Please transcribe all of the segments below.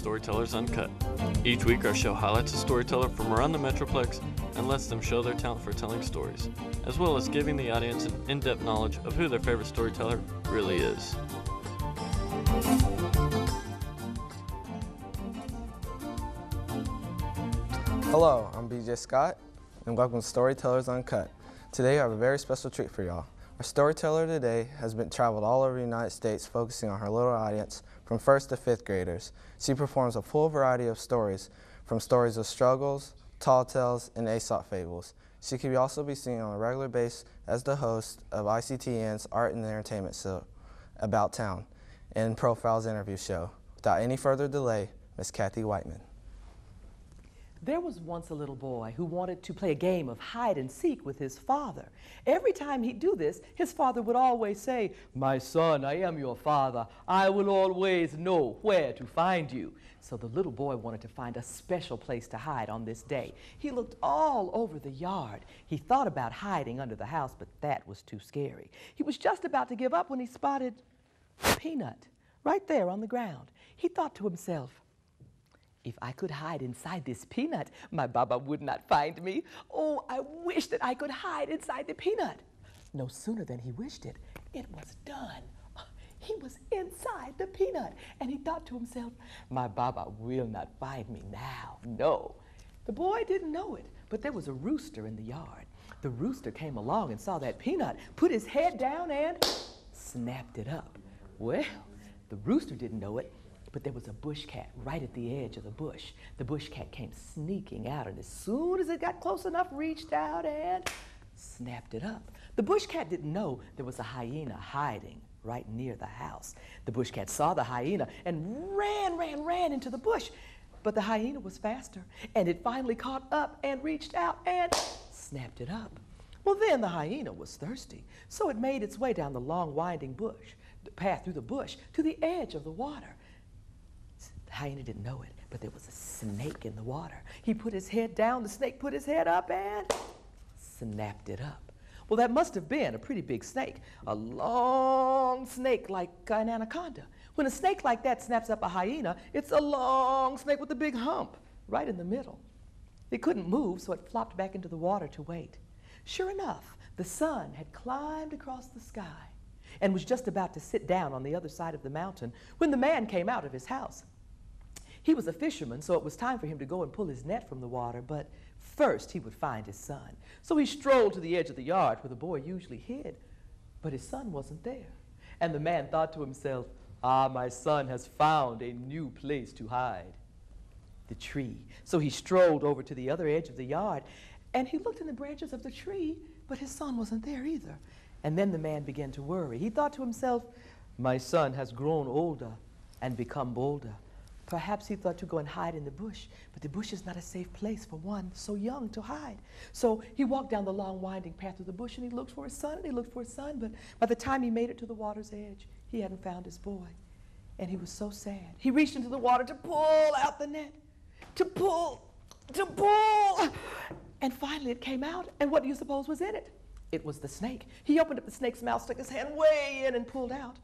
Storytellers Uncut. Each week our show highlights a storyteller from around the Metroplex and lets them show their talent for telling stories, as well as giving the audience an in-depth knowledge of who their favorite storyteller really is. Hello, I'm BJ Scott, and welcome to Storytellers Uncut. Today I have a very special treat for y'all. Our storyteller today has traveled all over the United States focusing on her little audience from 1st to 5th graders. She performs a full variety of stories, from stories of struggles, tall tales, and Aesop fables. She can also be seen on a regular basis as the host of ICTN's Art and Entertainment show, About Town, and Profiles interview show. Without any further delay, Miss Kathy Whiteman. There was once a little boy who wanted to play a game of hide and seek with his father. Every time he'd do this, his father would always say, "My son, I am your father. I will always know where to find you." So the little boy wanted to find a special place to hide on this day. He looked all over the yard. He thought about hiding under the house, but that was too scary. He was just about to give up when he spotted a peanut right there on the ground. He thought to himself, "If I could hide inside this peanut, my Baba would not find me. Oh, I wish that I could hide inside the peanut." No sooner than he wished it, it was done. He was inside the peanut, and he thought to himself, "My Baba will not find me now, no." The boy didn't know it, but there was a rooster in the yard. The rooster came along and saw that peanut, put his head down, and snapped it up. Well, the rooster didn't know it, but there was a bush cat right at the edge of the bush. The bush cat came sneaking out, and as soon as it got close enough, reached out and snapped it up. The bush cat didn't know there was a hyena hiding right near the house. The bush cat saw the hyena and ran into the bush. But the hyena was faster, and it finally caught up and reached out and snapped it up. Well, then the hyena was thirsty, so it made its way down the long, winding path through the bush to the edge of the water. The hyena didn't know it, but there was a snake in the water. He put his head down, the snake put his head up and snapped it up. Well, that must have been a pretty big snake, a long snake like an anaconda. When a snake like that snaps up a hyena, it's a long snake with a big hump right in the middle. It couldn't move, so it flopped back into the water to wait. Sure enough, the sun had climbed across the sky and was just about to sit down on the other side of the mountain when the man came out of his house. He was a fisherman, so it was time for him to go and pull his net from the water, but first he would find his son. So he strolled to the edge of the yard where the boy usually hid, but his son wasn't there. And the man thought to himself, "Ah, my son has found a new place to hide, the tree." So he strolled over to the other edge of the yard, and he looked in the branches of the tree, but his son wasn't there either. And then the man began to worry. He thought to himself, "My son has grown older and become bolder. Perhaps he thought to go and hide in the bush, but the bush is not a safe place for one so young to hide." So he walked down the long winding path through the bush, and he looked for his son, and he looked for his son, but by the time he made it to the water's edge, he hadn't found his boy. And he was so sad. He reached into the water to pull out the net, to pull, and finally it came out, and what do you suppose was in it? It was the snake. He opened up the snake's mouth, stuck his hand way in, and pulled out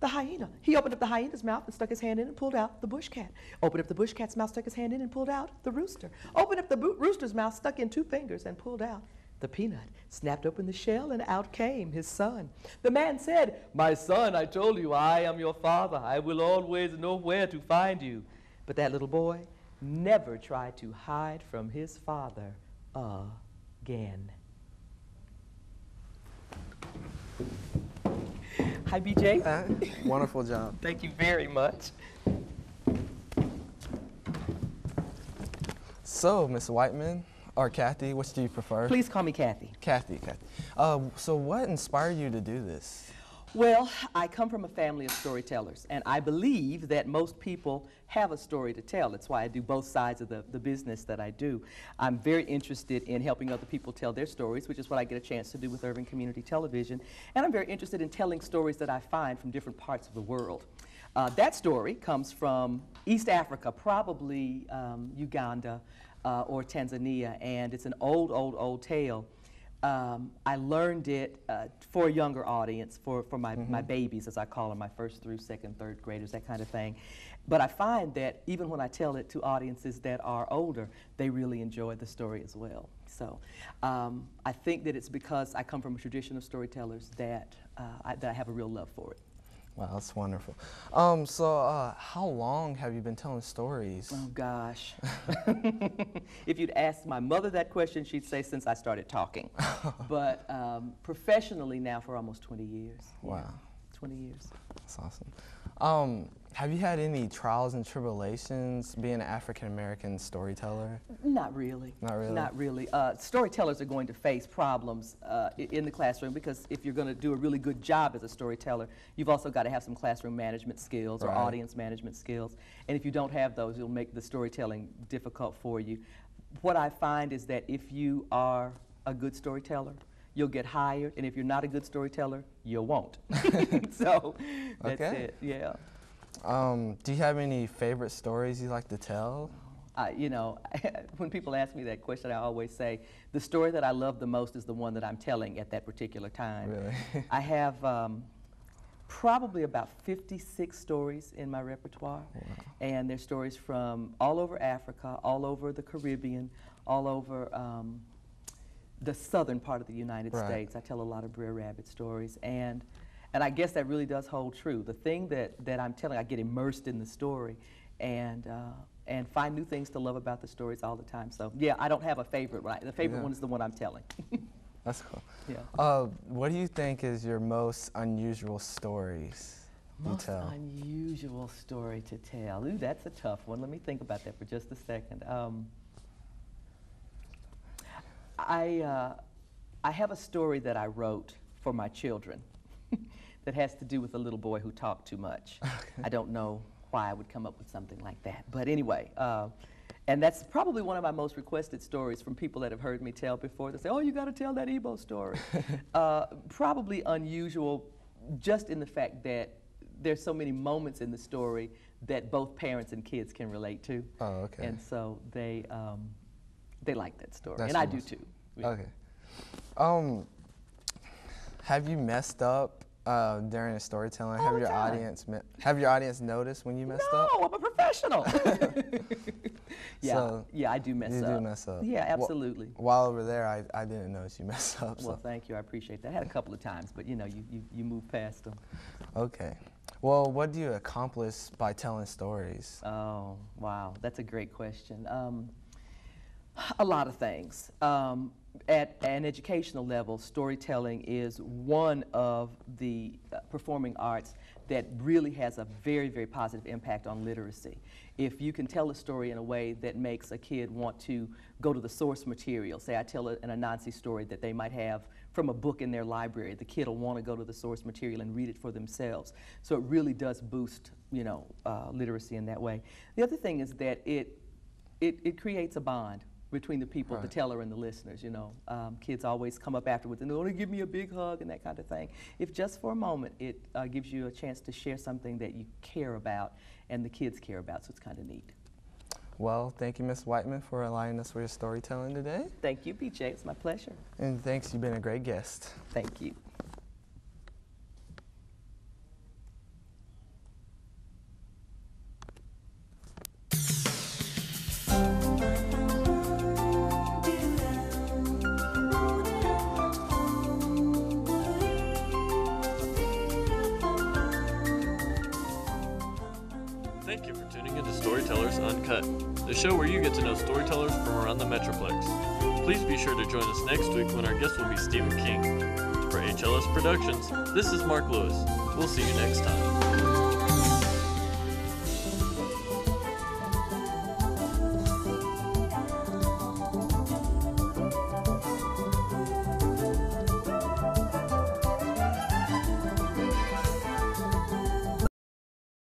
the hyena. He opened up the hyena's mouth and stuck his hand in and pulled out the bush cat. Opened up the bush cat's mouth, stuck his hand in and pulled out the rooster. Opened up the rooster's mouth, stuck in 2 fingers and pulled out the peanut. Snapped open the shell and out came his son. The man said, "My son, I told you I am your father. I will always know where to find you." But that little boy never tried to hide from his father again. Hi, BJ. Wonderful job. Thank you very much. So, Miss Whiteman, or Kathy, which do you prefer? Please call me Kathy. Kathy. So what inspired you to do this? Well, I come from a family of storytellers, and I believe that most people have a story to tell. That's why I do both sides of the business that I do. I'm very interested in helping other people tell their stories, which is what I get a chance to do with Urban Community Television. And I'm very interested in telling stories that I find from different parts of the world. That story comes from East Africa, probably Uganda or Tanzania, and it's an old tale. I learned it for a younger audience, for my babies, as I call them, my 1st through 2nd, 3rd graders, that kind of thing. But I find that even when I tell it to audiences that are older, they really enjoy the story as well. So I think that it's because I come from a tradition of storytellers that I have a real love for it. Wow, that's wonderful. How long have you been telling stories? Oh, gosh. If you'd asked my mother that question, she'd say since I started talking. But professionally now for almost 20 years. Wow. Yeah, 20 years. That's awesome. Have you had any trials and tribulations being an African-American storyteller? Not really. Not really? Not really. Storytellers are going to face problems in the classroom because if you're going to do a really good job as a storyteller, you've also got to have some classroom management skills or audience management skills. And if you don't have those, it'll make the storytelling difficult for you. What I find is that if you are a good storyteller, you'll get hired, and if you're not a good storyteller, you won't. So that's it, yeah. Do you have any favorite stories you like to tell? You know, when people ask me that question, I always say, the story that I love the most is the one that I'm telling at that particular time. Really? I have probably about 56 stories in my repertoire. Wow. And they're stories from all over Africa, all over the Caribbean, all over the southern part of the United States. I tell a lot of Brer Rabbit stories, and I guess that really does hold true. The thing that I'm telling, I get immersed in the story and find new things to love about the stories all the time. So yeah, I don't have a favorite. The favorite one is the one I'm telling. That's cool. Yeah. What do you think is your most unusual stories you tell? Most unusual story to tell. Ooh, that's a tough one. Let me think about that for just a second. I have a story that I wrote for my children that has to do with a little boy who talked too much. Okay. I don't know why I would come up with something like that. But anyway, and that's probably one of my most requested stories from people that have heard me tell before. They say, oh, you got to tell that Igbo story. Probably unusual just in the fact that there's so many moments in the story that both parents and kids can relate to. Oh, okay. And so they like that story. That's and I do too. Yeah. Okay. Have you messed up during a storytelling? All the time. Have your audience noticed when you messed up? No, I'm a professional. Yeah, So yeah, I do mess up. You do mess up. Yeah, absolutely. While over there, I didn't notice you messed up. Well, So. thank you. I appreciate that. I had a couple of times, but you know, you move past them. Okay. Well, what do you accomplish by telling stories? Oh, wow, that's a great question. A lot of things. At an educational level, storytelling is one of the performing arts that really has a very, very positive impact on literacy. If you can tell a story in a way that makes a kid want to go to the source material, say I tell an Anansi story that they might have from a book in their library, the kid will want to go to the source material and read it for themselves. So it really does boost, you know, literacy in that way. The other thing is that it creates a bond between the people, the teller and the listeners, you know. Kids always come up afterwards and they want to give me a big hug and that kind of thing. If just for a moment it gives you a chance to share something that you care about and the kids care about, so it's kind of neat. Well, thank you, Ms. Whiteman, for allowing us for your storytelling today. Thank you, BJ. It's my pleasure. And thanks, you've been a great guest. Thank you. Thank you for tuning into Storytellers Uncut, the show where you get to know storytellers from around the Metroplex. Please be sure to join us next week when our guest will be Stephen King. For HLS Productions, this is Mark Lewis. We'll see you next time.